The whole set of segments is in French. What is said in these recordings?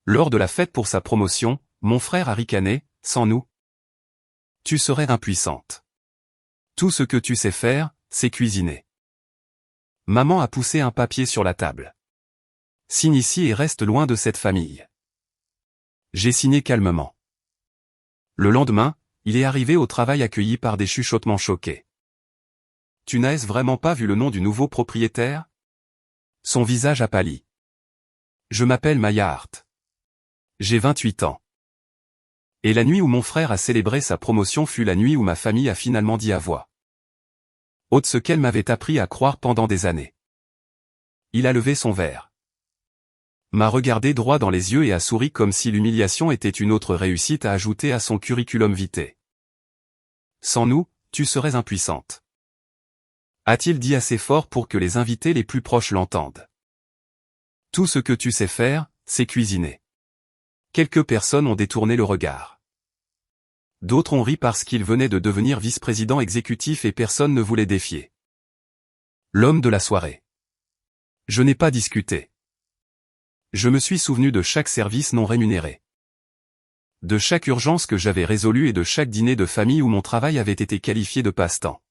Lors de la fête pour sa promotion, mon frère a ricané, sans nous, tu serais impuissante. Tout ce que tu sais faire, c'est cuisiner. Maman a poussé un papier sur la table. Signe ici et reste loin de cette famille. J'ai signé calmement. Le lendemain, il est arrivé au travail accueilli par des chuchotements choqués. Tu n'as vraiment pas vu le nom du nouveau propriétaire? Son visage a pâli. Je m'appelle Maya Hart. J'ai 28 ans. Et la nuit où mon frère a célébré sa promotion fut la nuit où ma famille a finalement dit à voix haute ce qu'elle m'avait appris à croire pendant des années. Il a levé son verre, m'a regardé droit dans les yeux et a souri comme si l'humiliation était une autre réussite à ajouter à son curriculum vitae. Sans nous, tu serais impuissante. A-t-il dit assez fort pour que les invités les plus proches l'entendent. Tout ce que tu sais faire, c'est cuisiner. Quelques personnes ont détourné le regard. D'autres ont ri parce qu'il venait de devenir vice-président exécutif et personne ne voulait défier l'homme de la soirée. Je n'ai pas discuté. Je me suis souvenu de chaque service non rémunéré, de chaque urgence que j'avais résolue et de chaque dîner de famille où mon travail avait été qualifié de passe-temps.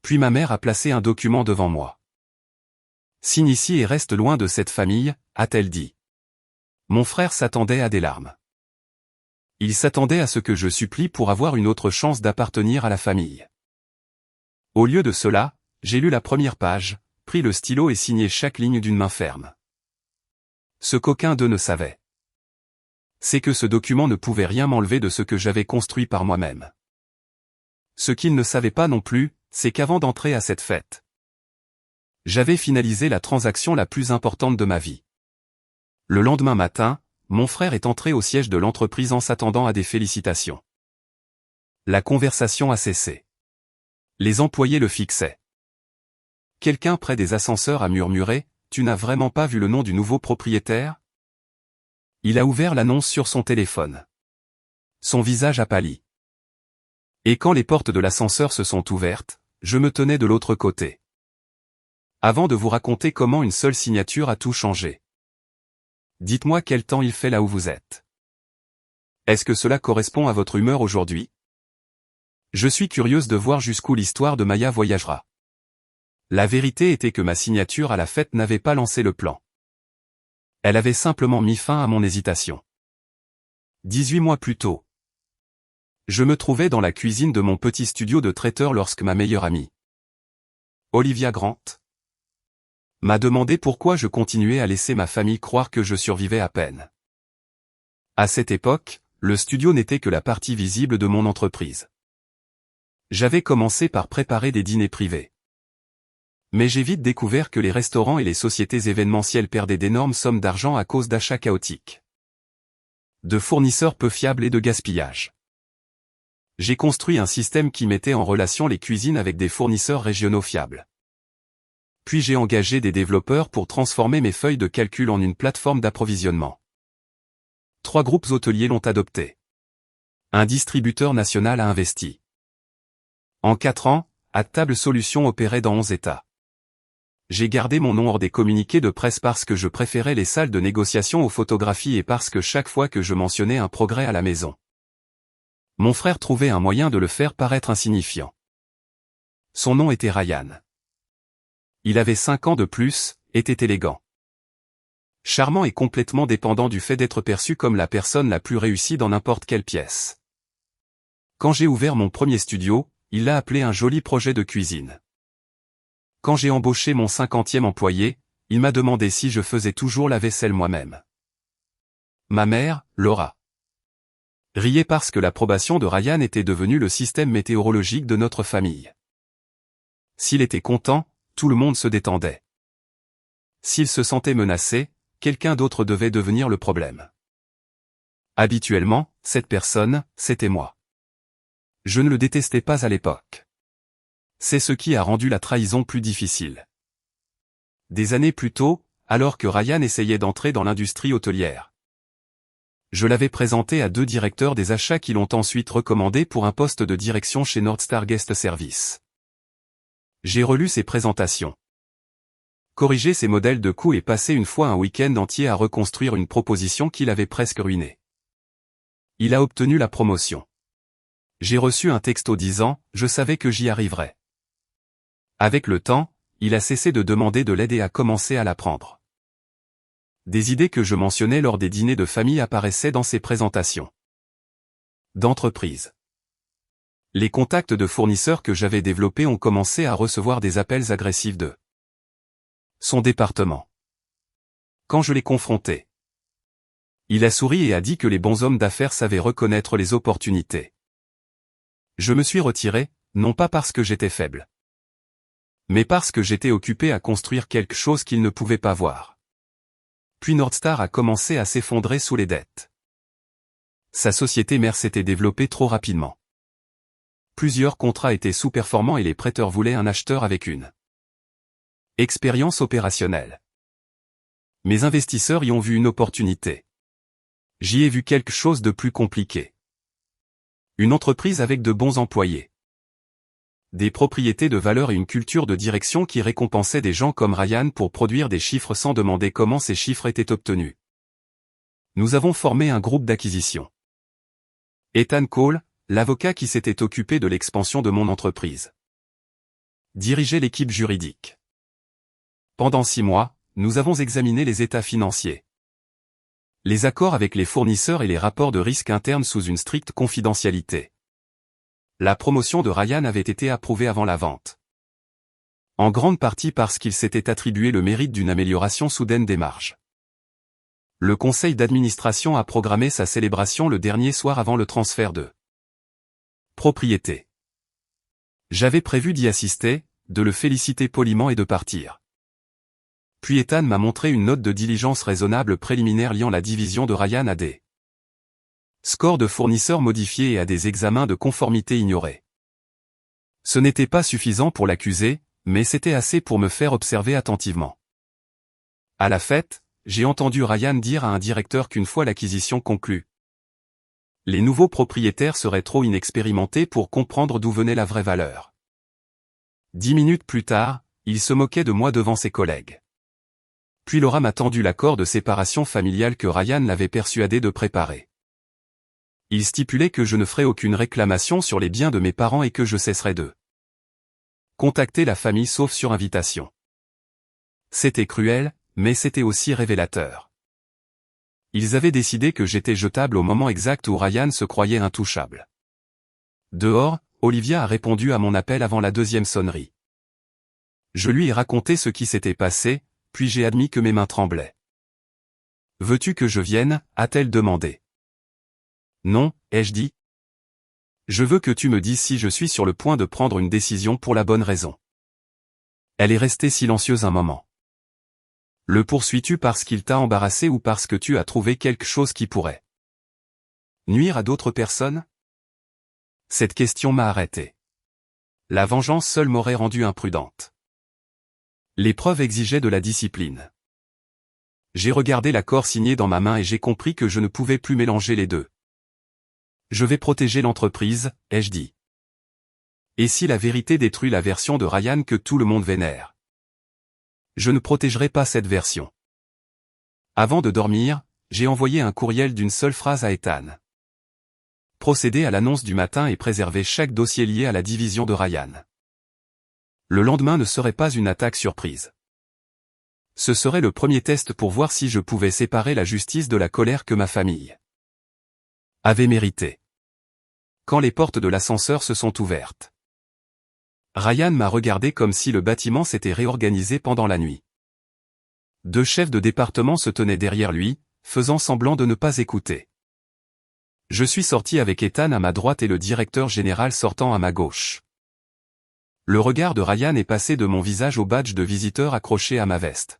Puis ma mère a placé un document devant moi. Signe ici et reste loin de cette famille, a-t-elle dit. Mon frère s'attendait à des larmes. Il s'attendait à ce que je supplie pour avoir une autre chance d'appartenir à la famille. Au lieu de cela, j'ai lu la première page, pris le stylo et signé chaque ligne d'une main ferme. Ce qu'aucun d'eux ne savait, c'est que ce document ne pouvait rien m'enlever de ce que j'avais construit par moi-même. Ce qu'ils ne savaient pas non plus, c'est qu'avant d'entrer à cette fête, j'avais finalisé la transaction la plus importante de ma vie. Le lendemain matin, mon frère est entré au siège de l'entreprise en s'attendant à des félicitations. La conversation a cessé. Les employés le fixaient. Quelqu'un près des ascenseurs a murmuré, « Tu n'as vraiment pas vu le nom du nouveau propriétaire ?» Il a ouvert l'annonce sur son téléphone. Son visage a pâli. Et quand les portes de l'ascenseur se sont ouvertes, je me tenais de l'autre côté. Avant de vous raconter comment une seule signature a tout changé. Dites-moi quel temps il fait là où vous êtes. Est-ce que cela correspond à votre humeur aujourd'hui? Je suis curieuse de voir jusqu'où l'histoire de Maya voyagera. La vérité était que ma signature à la fête n'avait pas lancé le plan. Elle avait simplement mis fin à mon hésitation. 18 mois plus tôt, je me trouvais dans la cuisine de mon petit studio de traiteur lorsque ma meilleure amie, Olivia Grant, m'a demandé pourquoi je continuais à laisser ma famille croire que je survivais à peine. À cette époque, le studio n'était que la partie visible de mon entreprise. J'avais commencé par préparer des dîners privés. Mais j'ai vite découvert que les restaurants et les sociétés événementielles perdaient d'énormes sommes d'argent à cause d'achats chaotiques, de fournisseurs peu fiables et de gaspillage. J'ai construit un système qui mettait en relation les cuisines avec des fournisseurs régionaux fiables. Puis j'ai engagé des développeurs pour transformer mes feuilles de calcul en une plateforme d'approvisionnement. 3 groupes hôteliers l'ont adopté. Un distributeur national a investi. En 4 ans, AdTable Solutions opérait dans 11 États. J'ai gardé mon nom hors des communiqués de presse parce que je préférais les salles de négociation aux photographies et parce que chaque fois que je mentionnais un progrès à la maison, mon frère trouvait un moyen de le faire paraître insignifiant. Son nom était Ryan. Il avait 5 ans de plus, était élégant, charmant et complètement dépendant du fait d'être perçu comme la personne la plus réussie dans n'importe quelle pièce. Quand j'ai ouvert mon premier studio, il l'a appelé un joli projet de cuisine. Quand j'ai embauché mon 50e employé, il m'a demandé si je faisais toujours la vaisselle moi-même. Ma mère, Laura, riait parce que l'approbation de Ryan était devenue le système météorologique de notre famille. S'il était content, tout le monde se détendait. S'il se sentait menacé, quelqu'un d'autre devait devenir le problème. Habituellement, cette personne, c'était moi. Je ne le détestais pas à l'époque. C'est ce qui a rendu la trahison plus difficile. Des années plus tôt, alors que Ryan essayait d'entrer dans l'industrie hôtelière, je l'avais présenté à 2 directeurs des achats qui l'ont ensuite recommandé pour un poste de direction chez Nordstar Guest Service. J'ai relu ses présentations. corriger ses modèles de coûts et passer une fois un week-end entier à reconstruire une proposition qu'il avait presque ruinée. Il a obtenu la promotion. J'ai reçu un texto disant « Je savais que j'y arriverais ». Avec le temps, il a cessé de demander de l'aide et a commencé à l'apprendre. Des idées que je mentionnais lors des dîners de famille apparaissaient dans ses présentations d'entreprise. Les contacts de fournisseurs que j'avais développés ont commencé à recevoir des appels agressifs de son département. Quand je l'ai confronté, il a souri et a dit que les bons hommes d'affaires savaient reconnaître les opportunités. Je me suis retiré, non pas parce que j'étais faible, mais parce que j'étais occupé à construire quelque chose qu'il ne pouvait pas voir. Puis Nordstar a commencé à s'effondrer sous les dettes. Sa société mère s'était développée trop rapidement. Plusieurs contrats étaient sous-performants et les prêteurs voulaient un acheteur avec une expérience opérationnelle. Mes investisseurs y ont vu une opportunité. J'y ai vu quelque chose de plus compliqué. Une entreprise avec de bons employés. Des propriétés de valeur et une culture de direction qui récompensait des gens comme Ryan pour produire des chiffres sans demander comment ces chiffres étaient obtenus. Nous avons formé un groupe d'acquisition. Ethan Cole, l'avocat qui s'était occupé de l'expansion de mon entreprise, dirigeait l'équipe juridique. Pendant 6 mois, nous avons examiné les états financiers, les accords avec les fournisseurs et les rapports de risque internes sous une stricte confidentialité. La promotion de Ryan avait été approuvée avant la vente. En grande partie parce qu'il s'était attribué le mérite d'une amélioration soudaine des marges. Le conseil d'administration a programmé sa célébration le dernier soir avant le transfert de propriété. J'avais prévu d'y assister, de le féliciter poliment et de partir. Puis Ethan m'a montré une note de diligence raisonnable préliminaire liant la division de Ryan à des scores de fournisseurs modifiés et à des examens de conformité ignorés. Ce n'était pas suffisant pour l'accuser, mais c'était assez pour me faire observer attentivement. À la fête, j'ai entendu Ryan dire à un directeur qu'une fois l'acquisition conclue, les nouveaux propriétaires seraient trop inexpérimentés pour comprendre d'où venait la vraie valeur. 10 minutes plus tard, il se moquait de moi devant ses collègues. Puis Laura m'a tendu l'accord de séparation familiale que Ryan l'avait persuadé de préparer. Il stipulait que je ne ferais aucune réclamation sur les biens de mes parents et que je cesserais de contacter la famille sauf sur invitation. C'était cruel, mais c'était aussi révélateur. Ils avaient décidé que j'étais jetable au moment exact où Ryan se croyait intouchable. Dehors, Olivia a répondu à mon appel avant la 2e sonnerie. Je lui ai raconté ce qui s'était passé, puis j'ai admis que mes mains tremblaient. « Veux-tu que je vienne ?» a-t-elle demandé. « Non, ai-je dit. Je veux que tu me dises si je suis sur le point de prendre une décision pour la bonne raison. » Elle est restée silencieuse un moment. « Le poursuis-tu parce qu'il t'a embarrassé ou parce que tu as trouvé quelque chose qui pourrait nuire à d'autres personnes ?» Cette question m'a arrêté. La vengeance seule m'aurait rendue imprudente. L'épreuve exigeait de la discipline. J'ai regardé l'accord signé dans ma main et j'ai compris que je ne pouvais plus mélanger les deux. Je vais protéger l'entreprise, ai-je dit. Et si la vérité détruit la version de Ryan que tout le monde vénère? Je ne protégerai pas cette version. Avant de dormir, j'ai envoyé un courriel d'une seule phrase à Ethan. Procéder à l'annonce du matin et préserver chaque dossier lié à la division de Ryan. Le lendemain ne serait pas une attaque surprise. Ce serait le premier test pour voir si je pouvais séparer la justice de la colère que ma famille avait méritée. Quand les portes de l'ascenseur se sont ouvertes, Ryan m'a regardé comme si le bâtiment s'était réorganisé pendant la nuit. 2 chefs de département se tenaient derrière lui, faisant semblant de ne pas écouter. Je suis sorti avec Ethan à ma droite et le directeur général sortant à ma gauche. Le regard de Ryan est passé de mon visage au badge de visiteur accroché à ma veste.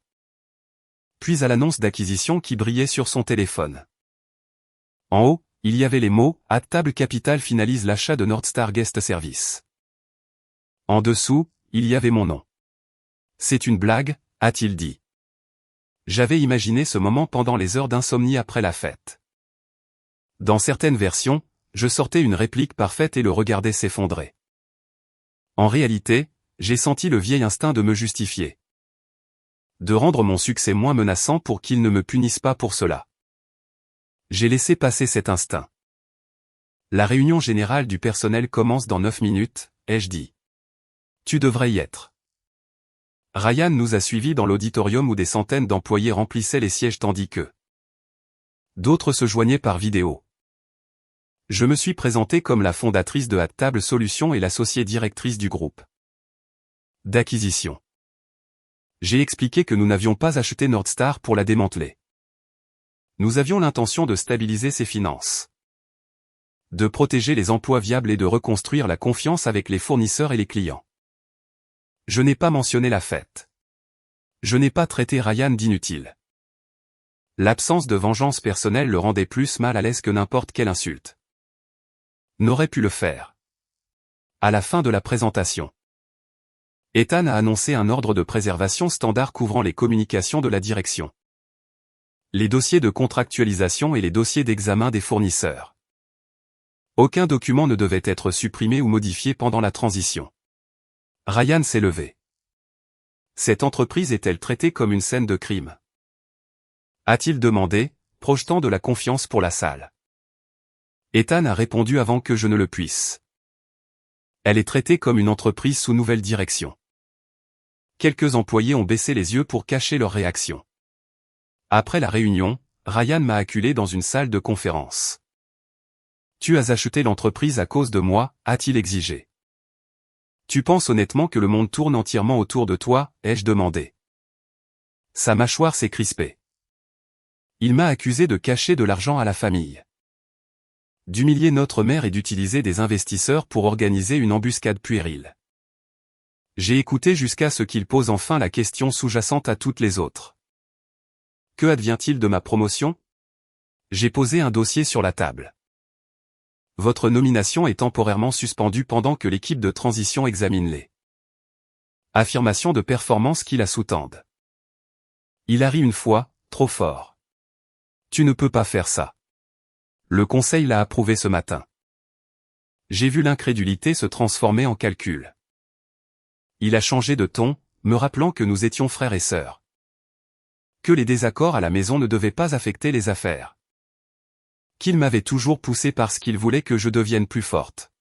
Puis à l'annonce d'acquisition qui brillait sur son téléphone. En haut, il y avait les mots « Table Capital finalise l'achat de Nordstar Guest Service ». En dessous, il y avait mon nom. « C'est une blague », a-t-il dit. J'avais imaginé ce moment pendant les heures d'insomnie après la fête. Dans certaines versions, je sortais une réplique parfaite et le regardais s'effondrer. En réalité, j'ai senti le vieil instinct de me justifier. De rendre mon succès moins menaçant pour qu'ils ne me punissent pas pour cela. J'ai laissé passer cet instinct. La réunion générale du personnel commence dans 9 minutes, ai-je dit. Tu devrais y être. Ryan nous a suivis dans l'auditorium où des centaines d'employés remplissaient les sièges tandis que d'autres se joignaient par vidéo. Je me suis présenté comme la fondatrice de Adtable Solutions et l'associée directrice du groupe d'acquisition. J'ai expliqué que nous n'avions pas acheté Nordstar pour la démanteler. Nous avions l'intention de stabiliser ses finances, de protéger les emplois viables et de reconstruire la confiance avec les fournisseurs et les clients. Je n'ai pas mentionné la fête. Je n'ai pas traité Ryan d'inutile. L'absence de vengeance personnelle le rendait plus mal à l'aise que n'importe quelle insulte n'aurait pu le faire. À la fin de la présentation, Ethan a annoncé un ordre de préservation standard couvrant les communications de la direction, les dossiers de contractualisation et les dossiers d'examen des fournisseurs. Aucun document ne devait être supprimé ou modifié pendant la transition. Ryan s'est levé. Cette entreprise est-elle traitée comme une scène de crime? A-t-il demandé, projetant de la confiance pour la salle. Ethan a répondu avant que je ne le puisse. Elle est traitée comme une entreprise sous nouvelle direction. Quelques employés ont baissé les yeux pour cacher leur réaction. Après la réunion, Ryan m'a acculé dans une salle de conférence. Tu as acheté l'entreprise à cause de moi, a-t-il exigé. Tu penses honnêtement que le monde tourne entièrement autour de toi, ai-je demandé. Sa mâchoire s'est crispée. Il m'a accusé de cacher de l'argent à la famille, d'humilier notre mère et d'utiliser des investisseurs pour organiser une embuscade puérile. J'ai écouté jusqu'à ce qu'il pose enfin la question sous-jacente à toutes les autres. Que advient-il de ma promotion? J'ai posé un dossier sur la table. Votre nomination est temporairement suspendue pendant que l'équipe de transition examine les affirmations de performance qui la sous-tendent. Il a ri une fois, trop fort. Tu ne peux pas faire ça. Le conseil l'a approuvé ce matin. J'ai vu l'incrédulité se transformer en calcul. Il a changé de ton, me rappelant que nous étions frères et sœurs. Que les désaccords à la maison ne devaient pas affecter les affaires. Qu'il m'avait toujours poussé parce qu'il voulait que je devienne plus forte.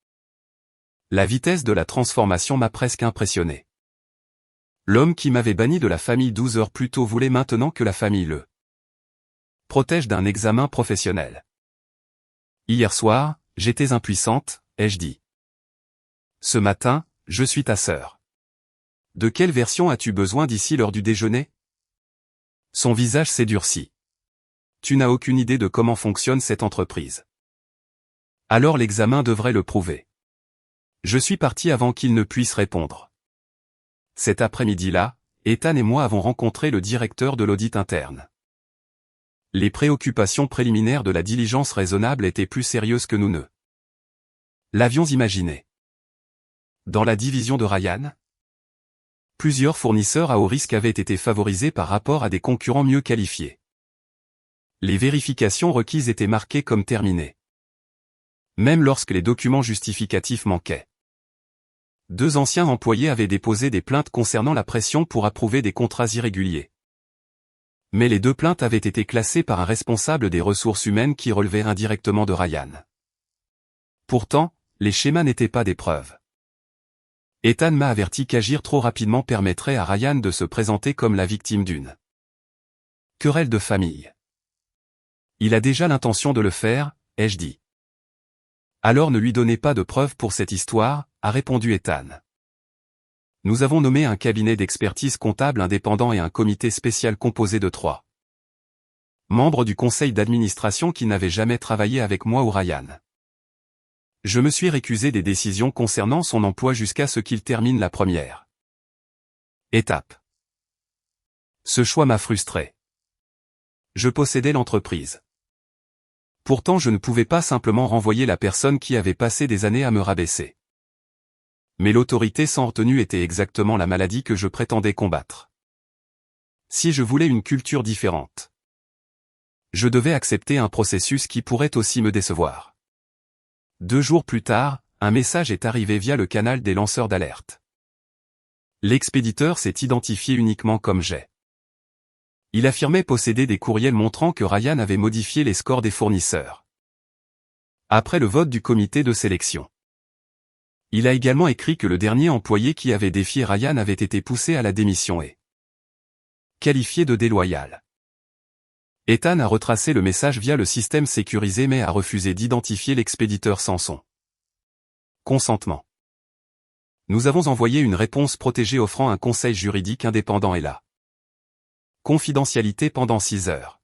La vitesse de la transformation m'a presque impressionné. L'homme qui m'avait banni de la famille 12 heures plus tôt voulait maintenant que la famille le protège d'un examen professionnel. Hier soir, j'étais impuissante, ai-je dit. Ce matin, je suis ta sœur. De quelle version as-tu besoin d'ici l'heure du déjeuner? Son visage s'est durci. Tu n'as aucune idée de comment fonctionne cette entreprise. Alors l'examen devrait le prouver. Je suis parti avant qu'il ne puisse répondre. Cet après-midi-là, Ethan et moi avons rencontré le directeur de l'audit interne. Les préoccupations préliminaires de la diligence raisonnable étaient plus sérieuses que nous ne l'avions imaginé. Dans la division de Ryan, plusieurs fournisseurs à haut risque avaient été favorisés par rapport à des concurrents mieux qualifiés. Les vérifications requises étaient marquées comme terminées, même lorsque les documents justificatifs manquaient. 2 anciens employés avaient déposé des plaintes concernant la pression pour approuver des contrats irréguliers. Mais les 2 plaintes avaient été classées par un responsable des ressources humaines qui relevait indirectement de Ryan. Pourtant, les schémas n'étaient pas des preuves. Ethan m'a averti qu'agir trop rapidement permettrait à Ryan de se présenter comme la victime d'une querelle de famille. Il a déjà l'intention de le faire, ai-je dit. Alors ne lui donnez pas de preuves pour cette histoire, a répondu Ethan. Nous avons nommé un cabinet d'expertise comptable indépendant et un comité spécial composé de 3 membres du conseil d'administration qui n'avaient jamais travaillé avec moi ou Ryan. Je me suis récusé des décisions concernant son emploi jusqu'à ce qu'il termine la première étape. Ce choix m'a frustré. Je possédais l'entreprise. Pourtant je ne pouvais pas simplement renvoyer la personne qui avait passé des années à me rabaisser. Mais l'autorité sans retenue était exactement la maladie que je prétendais combattre. Si je voulais une culture différente, je devais accepter un processus qui pourrait aussi me décevoir. 2 jours plus tard, un message est arrivé via le canal des lanceurs d'alerte. L'expéditeur s'est identifié uniquement comme Jay. Il affirmait posséder des courriels montrant que Ryan avait modifié les scores des fournisseurs. Après le vote du comité de sélection. Il a également écrit que le dernier employé qui avait défié Ryan avait été poussé à la démission et qualifié de déloyal. Ethan a retracé le message via le système sécurisé mais a refusé d'identifier l'expéditeur sans son consentement. Nous avons envoyé une réponse protégée offrant un conseil juridique indépendant et la confidentialité pendant 6 heures.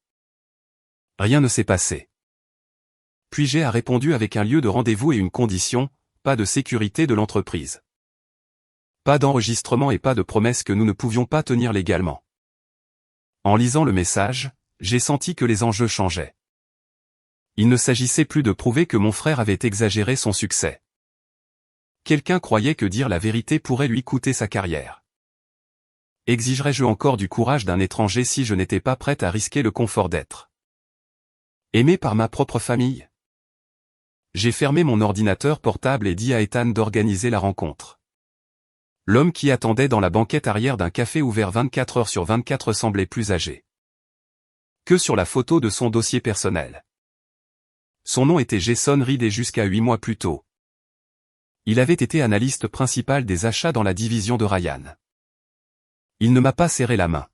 Rien ne s'est passé. Puis Jay a répondu avec un lieu de rendez-vous et une condition, pas de sécurité de l'entreprise. Pas d'enregistrement et pas de promesse que nous ne pouvions pas tenir légalement. En lisant le message, j'ai senti que les enjeux changeaient. Il ne s'agissait plus de prouver que mon frère avait exagéré son succès. Quelqu'un croyait que dire la vérité pourrait lui coûter sa carrière. Exigerais-je encore du courage d'un étranger si je n'étais pas prête à risquer le confort d'être aimé par ma propre famille? J'ai fermé mon ordinateur portable et dit à Ethan d'organiser la rencontre. L'homme qui attendait dans la banquette arrière d'un café ouvert 24 heures sur 24 semblait plus âgé que sur la photo de son dossier personnel. Son nom était Jason Reed et jusqu'à 8 mois plus tôt, il avait été analyste principal des achats dans la division de Ryan. Il ne m'a pas serré la main.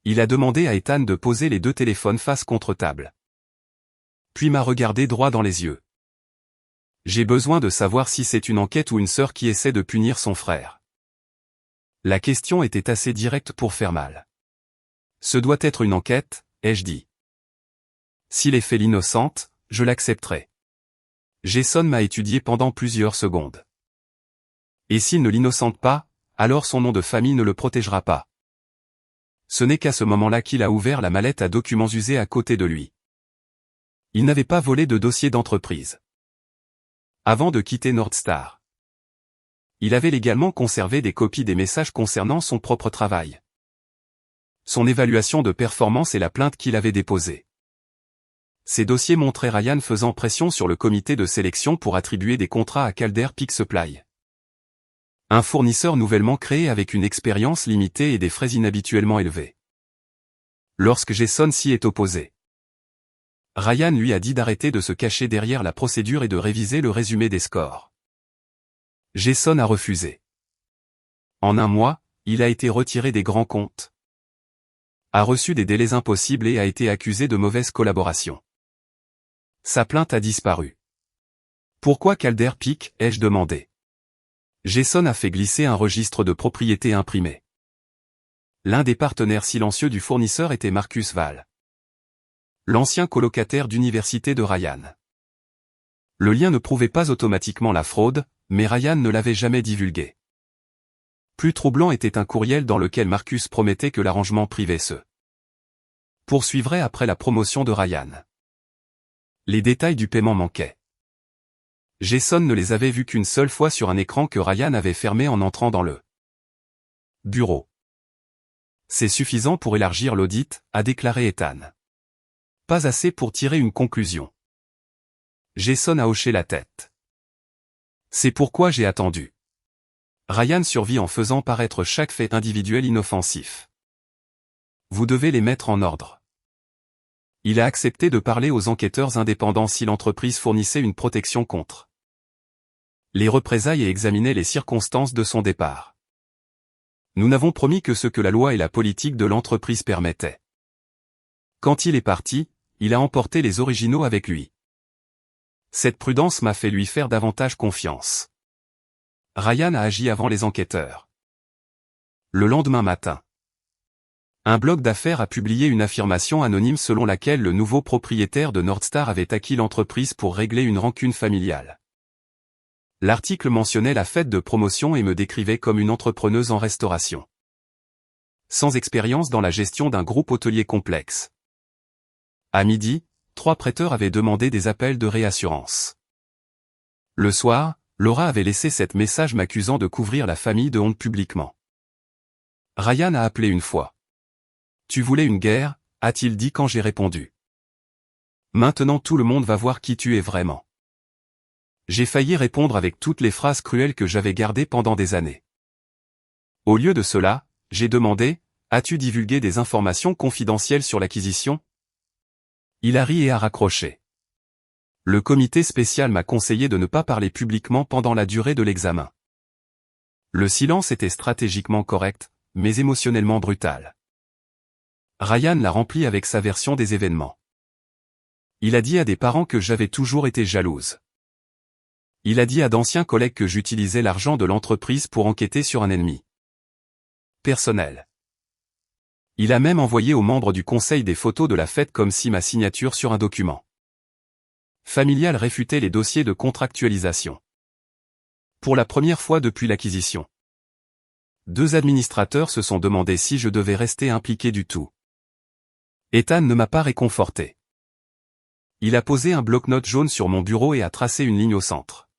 Il a demandé à Ethan de poser les 2 téléphones face contre table. Puis m'a regardé droit dans les yeux. J'ai besoin de savoir si c'est une enquête ou une sœur qui essaie de punir son frère. La question était assez directe pour faire mal. Ce doit être une enquête, ai-je dit. S'il est fait l'innocente, je l'accepterai. Jason m'a étudié pendant plusieurs secondes. Et s'il ne l'innocente pas, alors son nom de famille ne le protégera pas. Ce n'est qu'à ce moment-là qu'il a ouvert la mallette à documents usés à côté de lui. Il n'avait pas volé de dossier d'entreprise. Avant de quitter Nordstar, il avait légalement conservé des copies des messages concernant son propre travail, son évaluation de performance et la plainte qu'il avait déposée. Ces dossiers montraient Ryan faisant pression sur le comité de sélection pour attribuer des contrats à Calder Peak Supply, un fournisseur nouvellement créé avec une expérience limitée et des frais inhabituellement élevés. Lorsque Jason s'y est opposé, Ryan lui a dit d'arrêter de se cacher derrière la procédure et de réviser le résumé des scores. Jason a refusé. En un mois, il a été retiré des grands comptes, a reçu des délais impossibles et a été accusé de mauvaise collaboration. Sa plainte a disparu. Pourquoi Calder Peak, ai-je demandé. Jason a fait glisser un registre de propriété imprimé. L'un des partenaires silencieux du fournisseur était Marcus Val, l'ancien colocataire d'université de Ryan. Le lien ne prouvait pas automatiquement la fraude, mais Ryan ne l'avait jamais divulgué. Plus troublant était un courriel dans lequel Marcus promettait que l'arrangement privé se poursuivrait après la promotion de Ryan. Les détails du paiement manquaient. Jason ne les avait vus qu'une seule fois sur un écran que Ryan avait fermé en entrant dans le bureau. C'est suffisant pour élargir l'audit, a déclaré Ethan. Pas assez pour tirer une conclusion. Jason a hoché la tête. C'est pourquoi j'ai attendu. Ryan survit en faisant paraître chaque fait individuel inoffensif. Vous devez les mettre en ordre. Il a accepté de parler aux enquêteurs indépendants si l'entreprise fournissait une protection contre les représailles et examinait les circonstances de son départ. Nous n'avons promis que ce que la loi et la politique de l'entreprise permettaient. Quand il est parti, il a emporté les originaux avec lui. Cette prudence m'a fait lui faire davantage confiance. Ryan a agi avant les enquêteurs. Le lendemain matin, un blog d'affaires a publié une affirmation anonyme selon laquelle le nouveau propriétaire de Nordstar avait acquis l'entreprise pour régler une rancune familiale. L'article mentionnait la fête de promotion et me décrivait comme une entrepreneuse en restauration, sans expérience dans la gestion d'un groupe hôtelier complexe. À midi, 3 prêteurs avaient demandé des appels de réassurance. Le soir, Laura avait laissé cet message m'accusant de couvrir la famille de honte publiquement. Ryan a appelé une fois. Tu voulais une guerre, a-t-il dit quand j'ai répondu. Maintenant tout le monde va voir qui tu es vraiment. J'ai failli répondre avec toutes les phrases cruelles que j'avais gardées pendant des années. Au lieu de cela, j'ai demandé, As-tu divulgué des informations confidentielles sur l'acquisition? Il a ri et a raccroché. Le comité spécial m'a conseillé de ne pas parler publiquement pendant la durée de l'examen. Le silence était stratégiquement correct, mais émotionnellement brutal. Ryan l'a rempli avec sa version des événements. Il a dit à des parents que j'avais toujours été jalouse. Il a dit à d'anciens collègues que j'utilisais l'argent de l'entreprise pour enquêter sur un ennemi personnel. Il a même envoyé aux membres du conseil des photos de la fête comme si ma signature sur un document familial réfutait les dossiers de contractualisation. Pour la première fois depuis l'acquisition, 2 administrateurs se sont demandé si je devais rester impliqué du tout. Ethan ne m'a pas réconforté. Il a posé un bloc-notes jaune sur mon bureau et a tracé une ligne au centre.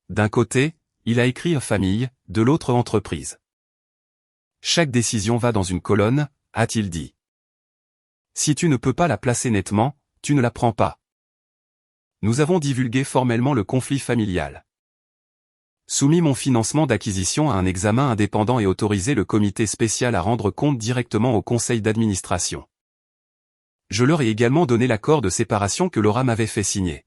D'un côté, il a écrit famille, de l'autre entreprise. Chaque décision va dans une colonne, a-t-il dit. Si tu ne peux pas la placer nettement, tu ne la prends pas. Nous avons divulgué formellement le conflit familial. Soumis mon financement d'acquisition à un examen indépendant et autorisé le comité spécial à rendre compte directement au conseil d'administration. Je leur ai également donné l'accord de séparation que Laura m'avait fait signer.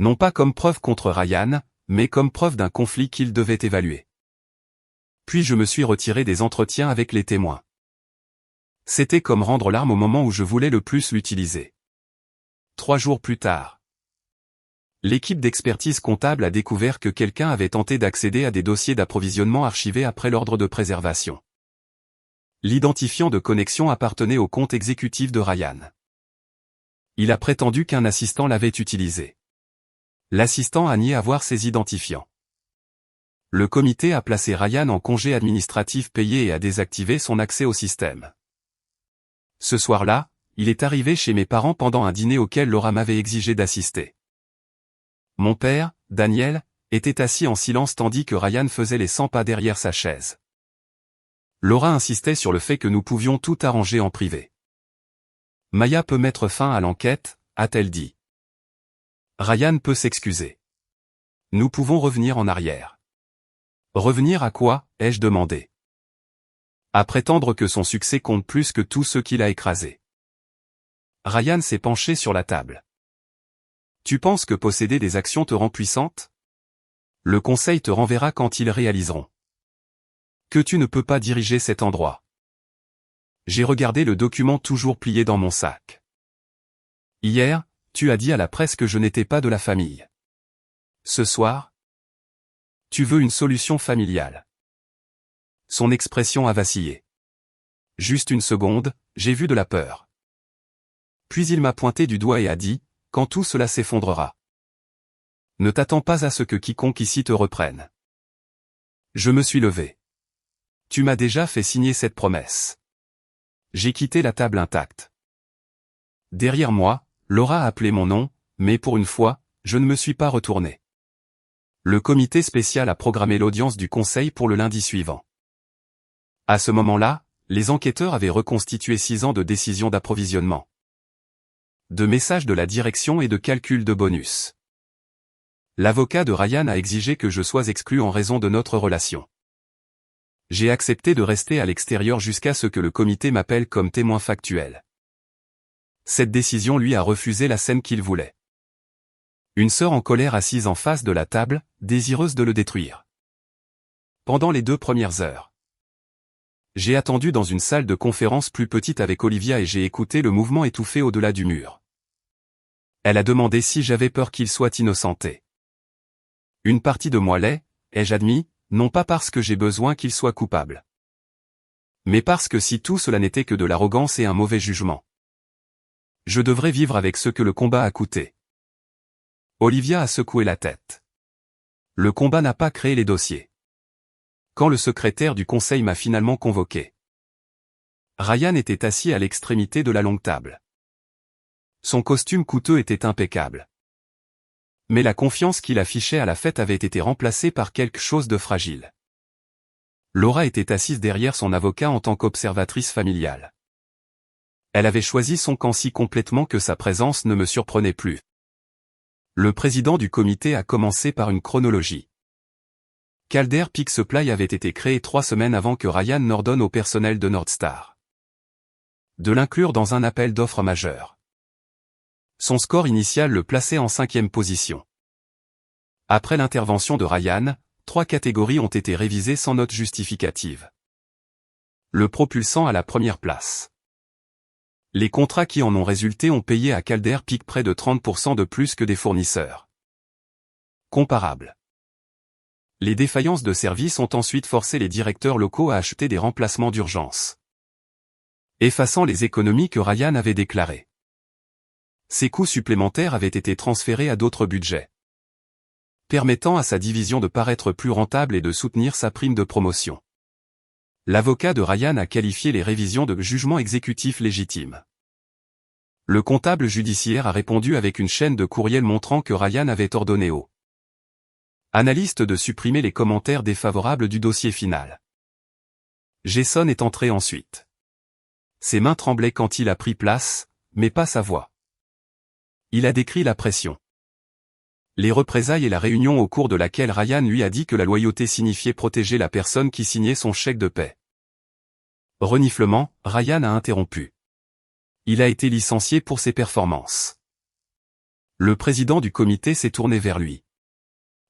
Non pas comme preuve contre Ryan, mais comme preuve d'un conflit qu'il devait évaluer. Puis je me suis retiré des entretiens avec les témoins. C'était comme rendre l'arme au moment où je voulais le plus l'utiliser. 3 jours plus tard, l'équipe d'expertise comptable a découvert que quelqu'un avait tenté d'accéder à des dossiers d'approvisionnement archivés après l'ordre de préservation. L'identifiant de connexion appartenait au compte exécutif de Ryan. Il a prétendu qu'un assistant l'avait utilisé. L'assistant a nié avoir ces identifiants. Le comité a placé Ryan en congé administratif payé et a désactivé son accès au système. Ce soir-là, il est arrivé chez mes parents pendant un dîner auquel Laura m'avait exigé d'assister. Mon père, Daniel, était assis en silence tandis que Ryan faisait les 100 pas derrière sa chaise. Laura insistait sur le fait que nous pouvions tout arranger en privé. Maya peut mettre fin à l'enquête, a-t-elle dit. Ryan peut s'excuser. Nous pouvons revenir en arrière. Revenir à quoi, ai-je demandé. À prétendre que son succès compte plus que tout ce qu'il a écrasé. Ryan s'est penché sur la table. Tu penses que posséder des actions te rend puissante? Le conseil te renverra quand ils réaliseront que tu ne peux pas diriger cet endroit. J'ai regardé le document toujours plié dans mon sac. Hier, tu as dit à la presse que je n'étais pas de la famille. Ce soir, tu veux une solution familiale. Son expression a vacillé. Juste une seconde, j'ai vu de la peur. Puis il m'a pointé du doigt et a dit, quand tout cela s'effondrera. Ne t'attends pas à ce que quiconque ici te reprenne. Je me suis levé. Tu m'as déjà fait signer cette promesse. J'ai quitté la table intacte. Derrière moi, Laura a appelé mon nom, mais pour une fois, je ne me suis pas retourné. Le comité spécial a programmé l'audience du conseil pour le lundi suivant. À ce moment-là, les enquêteurs avaient reconstitué 6 ans de décisions d'approvisionnement, de messages de la direction et de calculs de bonus. L'avocat de Ryan a exigé que je sois exclu en raison de notre relation. J'ai accepté de rester à l'extérieur jusqu'à ce que le comité m'appelle comme témoin factuel. Cette décision lui a refusé la scène qu'il voulait. Une sœur en colère assise en face de la table, désireuse de le détruire. Pendant les 2 premières heures, j'ai attendu dans une salle de conférence plus petite avec Olivia et j'ai écouté le mouvement étouffé au-delà du mur. Elle a demandé si j'avais peur qu'il soit innocenté. Une partie de moi l'est, ai-je admis, non pas parce que j'ai besoin qu'il soit coupable, mais parce que si tout cela n'était que de l'arrogance et un mauvais jugement, je devrais vivre avec ce que le combat a coûté. Olivia a secoué la tête. Le combat n'a pas créé les dossiers. Quand le secrétaire du conseil m'a finalement convoqué, Ryan était assis à l'extrémité de la longue table. Son costume coûteux était impeccable. Mais la confiance qu'il affichait à la fête avait été remplacée par quelque chose de fragile. Laura était assise derrière son avocat en tant qu'observatrice familiale. Elle avait choisi son camp si complètement que sa présence ne me surprenait plus. Le président du comité a commencé par une chronologie. Calder Peak Supply avait été créé 3 semaines avant que Ryan n'ordonne au personnel de Northstar de l'inclure dans un appel d'offres majeur. Son score initial le plaçait en 5e position. Après l'intervention de Ryan, 3 catégories ont été révisées sans note justificative, le propulsant à la première place. Les contrats qui en ont résulté ont payé à Calder Peak près de 30% de plus que des fournisseurs comparables. Les défaillances de service ont ensuite forcé les directeurs locaux à acheter des remplacements d'urgence, effaçant les économies que Ryan avait déclarées. Ces coûts supplémentaires avaient été transférés à d'autres budgets, permettant à sa division de paraître plus rentable et de soutenir sa prime de promotion. L'avocat de Ryan a qualifié les révisions de jugement exécutif légitime. Le comptable judiciaire a répondu avec une chaîne de courriels montrant que Ryan avait ordonné au analyste de supprimer les commentaires défavorables du dossier final. Jason est entré ensuite. Ses mains tremblaient quand il a pris place, mais pas sa voix. Il a décrit la pression, les représailles et la réunion au cours de laquelle Ryan lui a dit que la loyauté signifiait protéger la personne qui signait son chèque de paie. Reniflement, Ryan a interrompu. Il a été licencié pour ses performances. Le président du comité s'est tourné vers lui.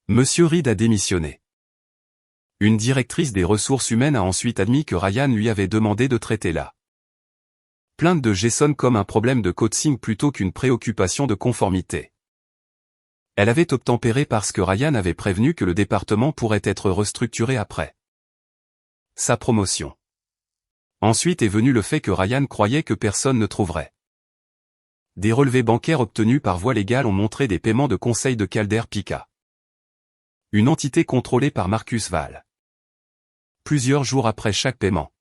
Monsieur Reed a démissionné. Une directrice des ressources humaines a ensuite admis que Ryan lui avait demandé de traiter la plainte de Jason comme un problème de coaching plutôt qu'une préoccupation de conformité. Elle avait obtempéré parce que Ryan avait prévenu que le département pourrait être restructuré après sa promotion. Ensuite est venu le fait que Ryan croyait que personne ne trouverait. Des relevés bancaires obtenus par voie légale ont montré des paiements de conseil de Calder Peak, une entité contrôlée par Marcus Val. Plusieurs jours après chaque paiement,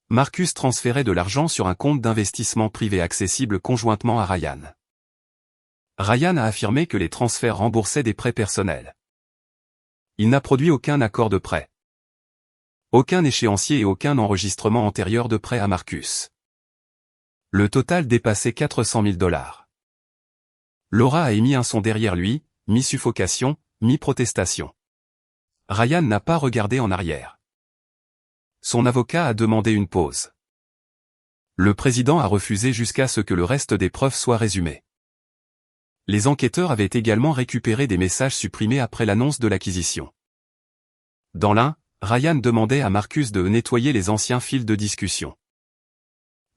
Marcus transférait de l'argent sur un compte d'investissement privé accessible conjointement à Ryan. Ryan a affirmé que les transferts remboursaient des prêts personnels. Il n'a produit aucun accord de prêt, aucun échéancier et aucun enregistrement antérieur de prêt à Marcus. Le total dépassait 400 000 $. Laura a émis un son derrière lui, mi-suffocation, mi-protestation. Ryan n'a pas regardé en arrière. Son avocat a demandé une pause. Le président a refusé jusqu'à ce que le reste des preuves soit résumé. Les enquêteurs avaient également récupéré des messages supprimés après l'annonce de l'acquisition. Dans l'un, Ryan demandait à Marcus de nettoyer les anciens fils de discussion.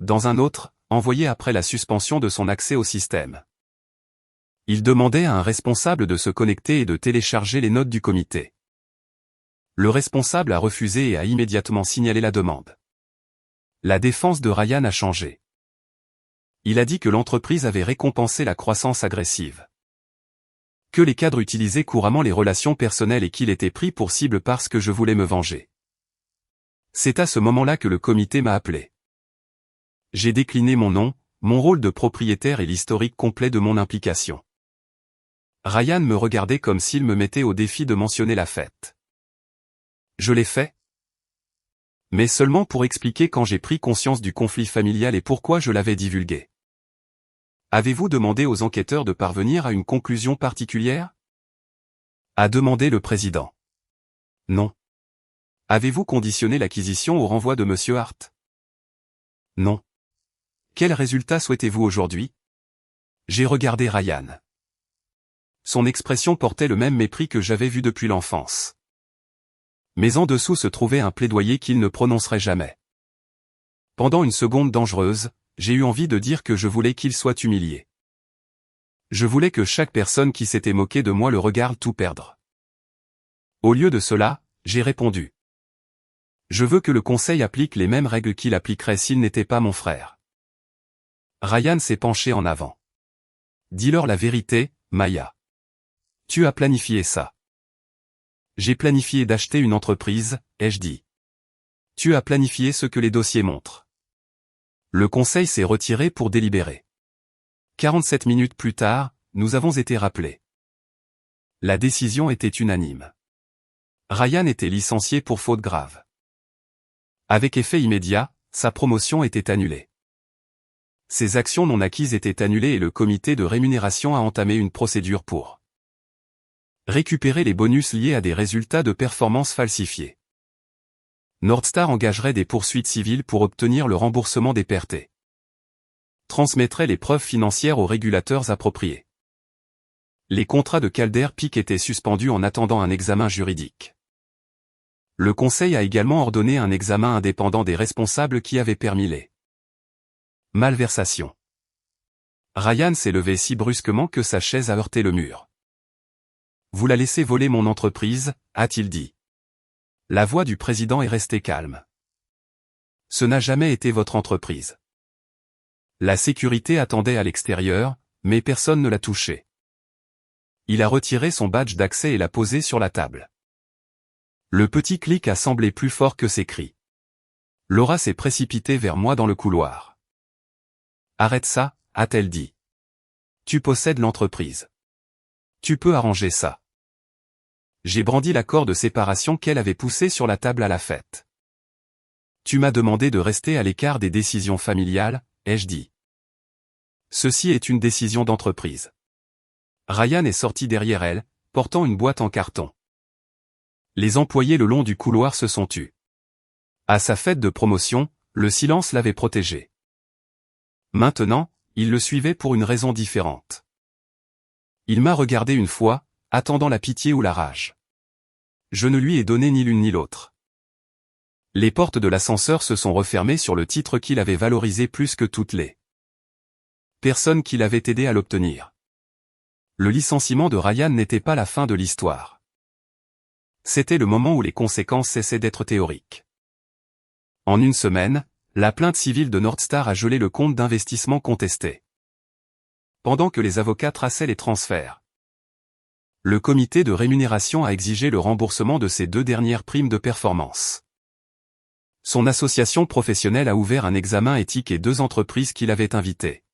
Dans un autre, envoyé après la suspension de son accès au système, il demandait à un responsable de se connecter et de télécharger les notes du comité. Le responsable a refusé et a immédiatement signalé la demande. La défense de Ryan a changé. Il a dit que l'entreprise avait récompensé la croissance agressive, que les cadres utilisaient couramment les relations personnelles et qu'il était pris pour cible parce que je voulais me venger. C'est à ce moment-là que le comité m'a appelé. J'ai décliné mon nom, mon rôle de propriétaire et l'historique complet de mon implication. Ryan me regardait comme s'il me mettait au défi de mentionner la fête. Je l'ai fait, mais seulement pour expliquer quand j'ai pris conscience du conflit familial et pourquoi je l'avais divulgué. Avez-vous demandé aux enquêteurs de parvenir à une conclusion particulière? A demandé le président. Non. Avez-vous conditionné l'acquisition au renvoi de Monsieur Hart? Non. Quel résultat souhaitez-vous aujourd'hui? J'ai regardé Ryan. Son expression portait le même mépris que j'avais vu depuis l'enfance. Mais en dessous se trouvait un plaidoyer qu'il ne prononcerait jamais. Pendant une seconde dangereuse, j'ai eu envie de dire que je voulais qu'il soit humilié. Je voulais que chaque personne qui s'était moquée de moi le regarde tout perdre. Au lieu de cela, j'ai répondu. Je veux que le conseil applique les mêmes règles qu'il appliquerait s'il n'était pas mon frère. Ryan s'est penché en avant. Dis-leur la vérité, Maya. Tu as planifié ça. J'ai planifié d'acheter une entreprise, ai-je dit. Tu as planifié ce que les dossiers montrent. Le conseil s'est retiré pour délibérer. 47 minutes plus tard, nous avons été rappelés. La décision était unanime. Ryan était licencié pour faute grave. Avec effet immédiat, sa promotion était annulée. Ses actions non acquises étaient annulées et le comité de rémunération a entamé une procédure pour Récupérer les bonus liés à des résultats de performance falsifiés. Nordstar engagerait des poursuites civiles pour obtenir le remboursement des pertes. Transmettrait les preuves financières aux régulateurs appropriés. Les contrats de Calder Peak étaient suspendus en attendant un examen juridique. Le Conseil a également ordonné un examen indépendant des responsables qui avaient permis les malversations. Ryan s'est levé si brusquement que sa chaise a heurté le mur. « Vous la laissez voler mon entreprise », a-t-il dit. La voix du président est restée calme. « Ce n'a jamais été votre entreprise. » La sécurité attendait à l'extérieur, mais personne ne l'a touché. Il a retiré son badge d'accès et l'a posé sur la table. Le petit clic a semblé plus fort que ses cris. Laura s'est précipitée vers moi dans le couloir. « Arrête ça », a-t-elle dit. « Tu possèdes l'entreprise. Tu peux arranger ça. » J'ai brandi l'accord de séparation qu'elle avait poussé sur la table à la fête. « Tu m'as demandé de rester à l'écart des décisions familiales, » ai-je dit. « Ceci est une décision d'entreprise. » Ryan est sorti derrière elle, portant une boîte en carton. Les employés le long du couloir se sont tus. À sa fête de promotion, le silence l'avait protégé. Maintenant, il le suivait pour une raison différente. Il m'a regardé une fois, attendant la pitié ou la rage. Je ne lui ai donné ni l'une ni l'autre. Les portes de l'ascenseur se sont refermées sur le titre qu'il avait valorisé plus que toutes les personnes qui l'avaient aidé à l'obtenir. Le licenciement de Ryan n'était pas la fin de l'histoire. C'était le moment où les conséquences cessaient d'être théoriques. En une semaine, la plainte civile de Nordstar a gelé le compte d'investissement contesté. Pendant que les avocats traçaient les transferts, le comité de rémunération a exigé le remboursement de ses 2 dernières primes de performance. Son association professionnelle a ouvert un examen éthique et 2 entreprises qui l'avaient invité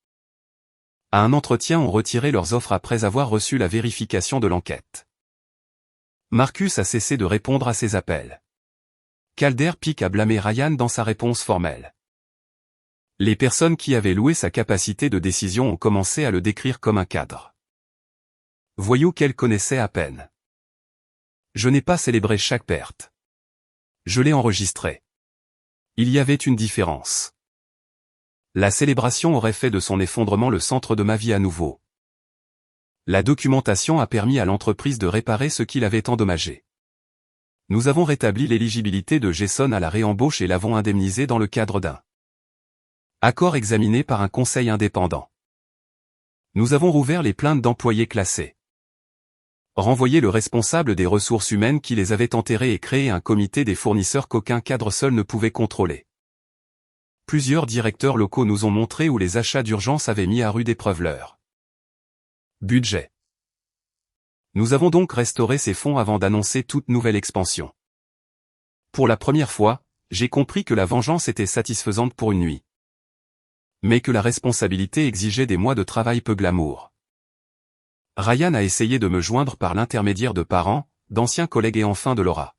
à un entretien ont retiré leurs offres après avoir reçu la vérification de l'enquête. Marcus a cessé de répondre à ses appels. Calder Peak a blâmé Ryan dans sa réponse formelle. Les personnes qui avaient loué sa capacité de décision ont commencé à le décrire comme un cadre voyou qu'elle connaissait à peine. Je n'ai pas célébré chaque perte. Je l'ai enregistré. Il y avait une différence. La célébration aurait fait de son effondrement le centre de ma vie à nouveau. La documentation a permis à l'entreprise de réparer ce qui l'avait endommagé. Nous avons rétabli l'éligibilité de Jason à la réembauche et l'avons indemnisé dans le cadre d'un accord examiné par un conseil indépendant. Nous avons rouvert les plaintes d'employés classés, renvoyé le responsable des ressources humaines qui les avait enterrés et créé un comité des fournisseurs qu'aucun cadre seul ne pouvait contrôler. Plusieurs directeurs locaux nous ont montré où les achats d'urgence avaient mis à rude épreuve leur budget. Nous avons donc restauré ces fonds avant d'annoncer toute nouvelle expansion. Pour la première fois, j'ai compris que la vengeance était satisfaisante pour une nuit. Mais que la responsabilité exigeait des mois de travail peu glamour. Ryan a essayé de me joindre par l'intermédiaire de parents, d'anciens collègues et enfin de Laura.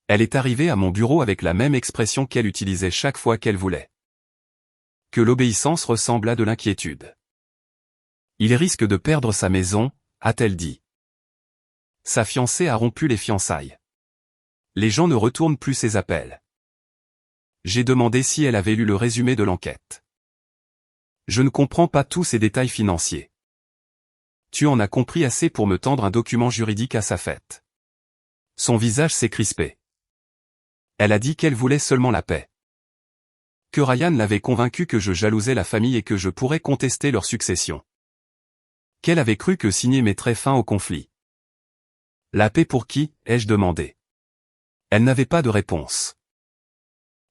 Elle est arrivée à mon bureau avec la même expression qu'elle utilisait chaque fois qu'elle voulait que l'obéissance ressemble à de l'inquiétude. Il risque de perdre sa maison, a-t-elle dit. Sa fiancée a rompu les fiançailles. Les gens ne retournent plus ses appels. J'ai demandé si elle avait lu le résumé de l'enquête. Je ne comprends pas tous ces détails financiers. Tu en as compris assez pour me tendre un document juridique à sa fête. Son visage s'est crispé. Elle a dit qu'elle voulait seulement la paix. Que Ryan l'avait convaincue que je jalousais la famille et que je pourrais contester leur succession. Qu'elle avait cru que signer mettrait fin au conflit. La paix pour qui, ai-je demandé. Elle n'avait pas de réponse.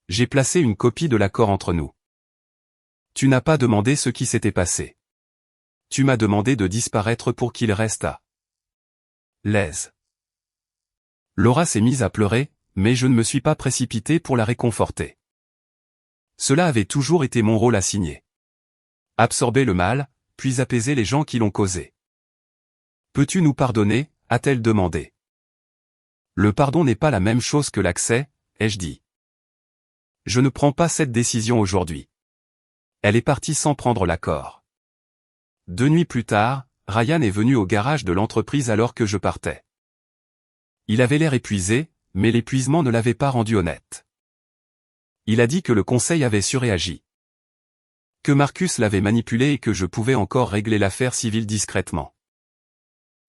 J'ai placé une copie de l'accord entre nous. Tu n'as pas demandé ce qui s'était passé. Tu m'as demandé de disparaître pour qu'il reste à l'aise. Laura s'est mise à pleurer, mais je ne me suis pas précipité pour la réconforter. Cela avait toujours été mon rôle assigné. Absorber le mal, puis apaiser les gens qui l'ont causé. Peux-tu nous pardonner, a-t-elle demandé. Le pardon n'est pas la même chose que l'accès, ai-je dit. Je ne prends pas cette décision aujourd'hui. Elle est partie sans prendre l'accord. 2 nuits plus tard, Ryan est venu au garage de l'entreprise alors que je partais. Il avait l'air épuisé, mais l'épuisement ne l'avait pas rendu honnête. Il a dit que le conseil avait surréagi. Que Marcus l'avait manipulé et que je pouvais encore régler l'affaire civile discrètement.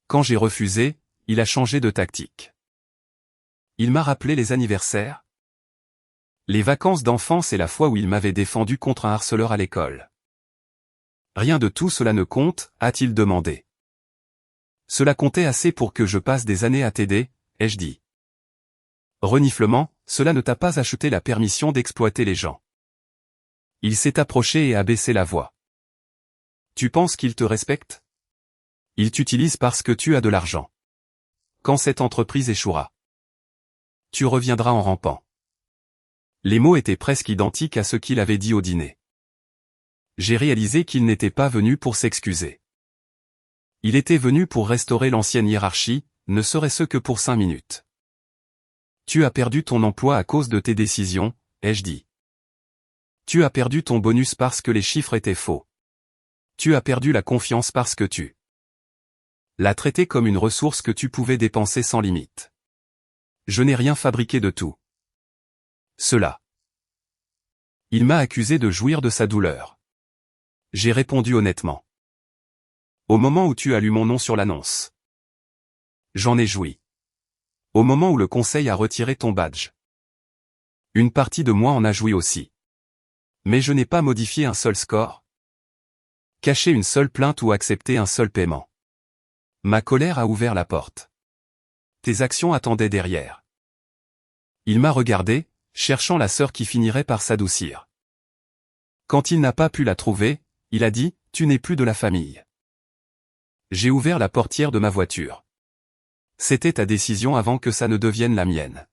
Quand j'ai refusé, il a changé de tactique. Il m'a rappelé les anniversaires, les vacances d'enfance et la fois où il m'avait défendu contre un harceleur à l'école. Rien de tout cela ne compte, a-t-il demandé. Cela comptait assez pour que je passe des années à t'aider, ai-je dit. Reniflement, cela ne t'a pas acheté la permission d'exploiter les gens. Il s'est approché et a baissé la voix. Tu penses qu'il te respecte? Il t'utilise parce que tu as de l'argent. Quand cette entreprise échouera, tu reviendras en rampant. Les mots étaient presque identiques à ce qu'il avait dit au dîner. J'ai réalisé qu'il n'était pas venu pour s'excuser. Il était venu pour restaurer l'ancienne hiérarchie, ne serait-ce que pour 5 minutes. Tu as perdu ton emploi à cause de tes décisions, ai-je dit. Tu as perdu ton bonus parce que les chiffres étaient faux. Tu as perdu la confiance parce que tu l'as traité comme une ressource que tu pouvais dépenser sans limite. Je n'ai rien fabriqué de tout cela. Il m'a accusé de jouir de sa douleur. J'ai répondu honnêtement. Au moment où tu as lu mon nom sur l'annonce. J'en ai joui. Au moment où le conseil a retiré ton badge. Une partie de moi en a joui aussi. Mais je n'ai pas modifié un seul score. Caché une seule plainte ou accepté un seul paiement. Ma colère a ouvert la porte. Tes actions attendaient derrière. Il m'a regardé, cherchant la sœur qui finirait par s'adoucir. Quand il n'a pas pu la trouver, il a dit, tu n'es plus de la famille. J'ai ouvert la portière de ma voiture. C'était ta décision avant que ça ne devienne la mienne.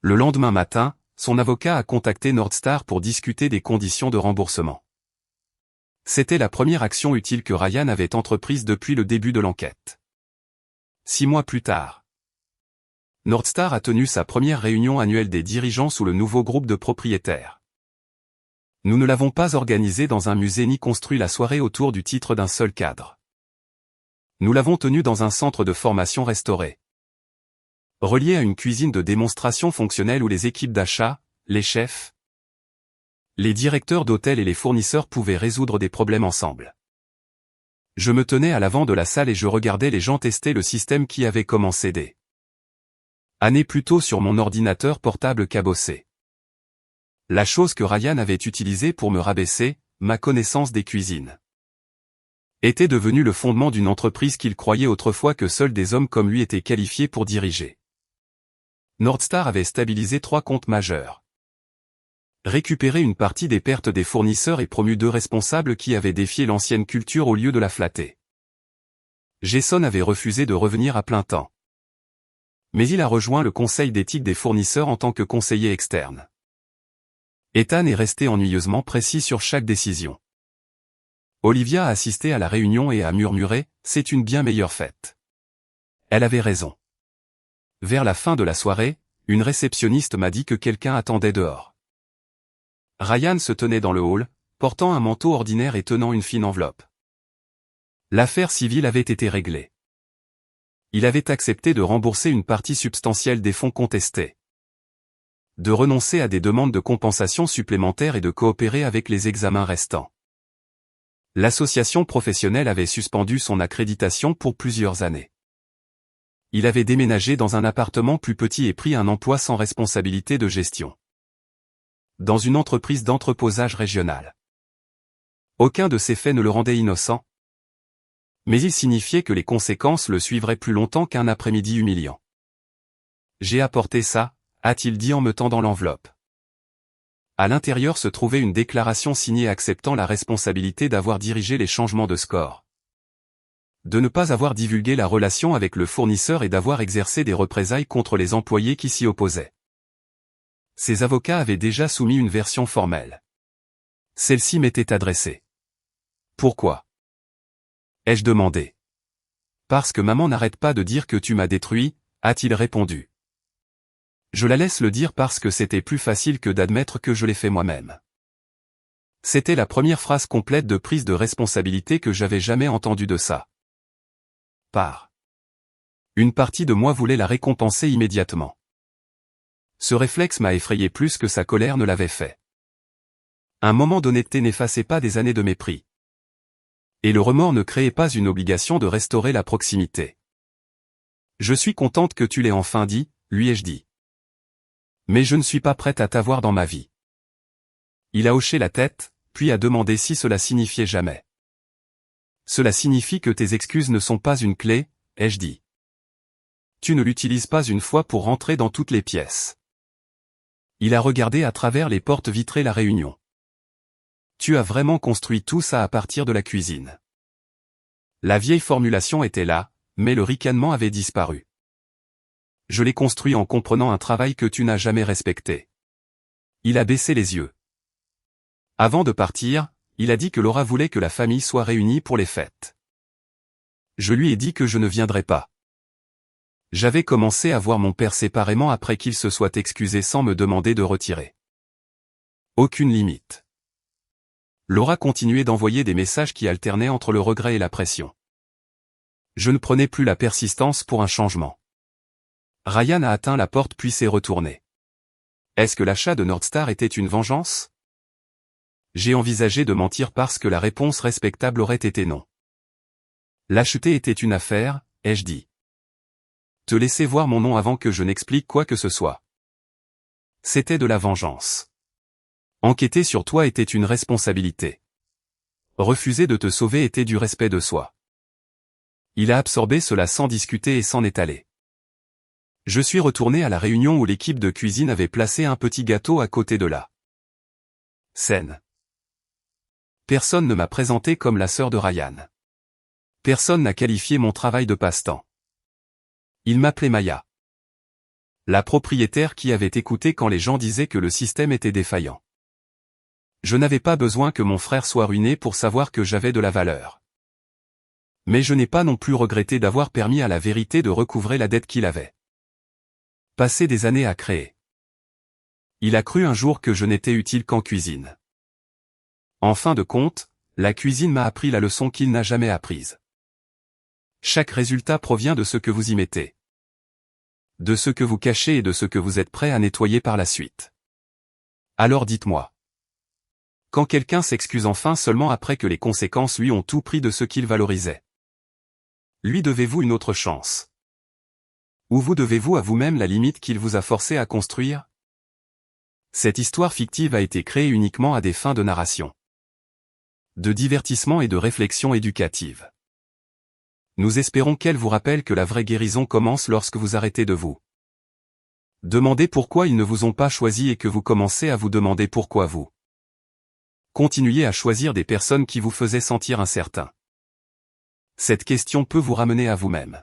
Le lendemain matin, son avocat a contacté Nordstar pour discuter des conditions de remboursement. C'était la première action utile que Ryan avait entreprise depuis le début de l'enquête. 6 mois plus tard, Nordstar a tenu sa première réunion annuelle des dirigeants sous le nouveau groupe de propriétaires. Nous ne l'avons pas organisé dans un musée ni construit la soirée autour du titre d'un seul cadre. Nous l'avons tenu dans un centre de formation restauré. Relié à une cuisine de démonstration fonctionnelle où les équipes d'achat, les chefs, les directeurs d'hôtels et les fournisseurs pouvaient résoudre des problèmes ensemble. Je me tenais à l'avant de la salle et je regardais les gens tester le système qui avait commencé des années plus tôt sur mon ordinateur portable cabossé. La chose que Ryan avait utilisée pour me rabaisser, ma connaissance des cuisines, était devenue le fondement d'une entreprise qu'il croyait autrefois que seuls des hommes comme lui étaient qualifiés pour diriger. Nordstar avait stabilisé 3 comptes majeurs. Récupéré une partie des pertes des fournisseurs et promu 2 responsables qui avaient défié l'ancienne culture au lieu de la flatter. Jason avait refusé de revenir à plein temps. Mais il a rejoint le conseil d'éthique des fournisseurs en tant que conseiller externe. Ethan est resté ennuyeusement précis sur chaque décision. Olivia a assisté à la réunion et a murmuré, c'est une bien meilleure fête. Elle avait raison. Vers la fin de la soirée, une réceptionniste m'a dit que quelqu'un attendait dehors. Ryan se tenait dans le hall, portant un manteau ordinaire et tenant une fine enveloppe. L'affaire civile avait été réglée. Il avait accepté de rembourser une partie substantielle des fonds contestés, de renoncer à des demandes de compensation supplémentaires et de coopérer avec les examens restants. L'association professionnelle avait suspendu son accréditation pour plusieurs années. Il avait déménagé dans un appartement plus petit et pris un emploi sans responsabilité de gestion, dans une entreprise d'entreposage régionale. Aucun de ces faits ne le rendait innocent, mais il signifiait que les conséquences le suivraient plus longtemps qu'un après-midi humiliant. J'ai apporté ça, a-t-il dit en me tendant l'enveloppe. À l'intérieur se trouvait une déclaration signée acceptant la responsabilité d'avoir dirigé les changements de score, de ne pas avoir divulgué la relation avec le fournisseur et d'avoir exercé des représailles contre les employés qui s'y opposaient. Ses avocats avaient déjà soumis une version formelle. Celle-ci m'était adressée. Pourquoi ? Ai-je demandé. Parce que maman n'arrête pas de dire que tu m'as détruit, a-t-il répondu. Je la laisse le dire parce que c'était plus facile que d'admettre que je l'ai fait moi-même. C'était la première phrase complète de prise de responsabilité que j'avais jamais entendue de ça. Une partie de moi voulait la récompenser immédiatement. Ce réflexe m'a effrayé plus que sa colère ne l'avait fait. Un moment d'honnêteté n'effaçait pas des années de mépris. Et le remords ne créait pas une obligation de restaurer la proximité. Je suis contente que tu l'aies enfin dit, lui ai-je dit. Mais je ne suis pas prête à t'avoir dans ma vie. Il a hoché la tête, puis a demandé si cela signifiait jamais. Cela signifie que tes excuses ne sont pas une clé, ai-je dit. Tu ne l'utilises pas une fois pour rentrer dans toutes les pièces. Il a regardé à travers les portes vitrées la réunion. Tu as vraiment construit tout ça à partir de la cuisine. La vieille formulation était là, mais le ricanement avait disparu. Je l'ai construit en comprenant un travail que tu n'as jamais respecté. Il a baissé les yeux. Avant de partir, il a dit que Laura voulait que la famille soit réunie pour les fêtes. Je lui ai dit que je ne viendrais pas. J'avais commencé à voir mon père séparément après qu'il se soit excusé sans me demander de retirer. Aucune limite. Laura continuait d'envoyer des messages qui alternaient entre le regret et la pression. Je ne prenais plus la persistance pour un changement. Ryan a atteint la porte puis s'est retourné. Est-ce que l'achat de Nordstar était une vengeance? J'ai envisagé de mentir parce que la réponse respectable aurait été non. L'acheter était une affaire, ai-je dit. Te laisser voir mon nom avant que je n'explique quoi que ce soit. C'était de la vengeance. Enquêter sur toi était une responsabilité. Refuser de te sauver était du respect de soi. Il a absorbé cela sans discuter et s'en est allé. Je suis retourné à la réunion où l'équipe de cuisine avait placé un petit gâteau à côté de la scène. Personne ne m'a présenté comme la sœur de Ryan. Personne n'a qualifié mon travail de passe-temps. Il m'appelait Maya. La propriétaire qui avait écouté quand les gens disaient que le système était défaillant. Je n'avais pas besoin que mon frère soit ruiné pour savoir que j'avais de la valeur. Mais je n'ai pas non plus regretté d'avoir permis à la vérité de recouvrer la dette qu'il avait. Passé des années à créer. Il a cru un jour que je n'étais utile qu'en cuisine. En fin de compte, la cuisine m'a appris la leçon qu'il n'a jamais apprise. Chaque résultat provient de ce que vous y mettez. De ce que vous cachez et de ce que vous êtes prêt à nettoyer par la suite. Alors dites-moi. Quand quelqu'un s'excuse enfin seulement après que les conséquences lui ont tout pris de ce qu'il valorisait. Lui devez-vous une autre chance? Ou vous devez-vous à vous-même la limite qu'il vous a forcé à construire? Cette histoire fictive a été créée uniquement à des fins de narration. De divertissement et de réflexion éducative. Nous espérons qu'elle vous rappelle que la vraie guérison commence lorsque vous arrêtez de vous demander pourquoi ils ne vous ont pas choisi et que vous commencez à vous demander pourquoi vous continuez à choisir des personnes qui vous faisaient sentir incertain. Cette question peut vous ramener à vous-même.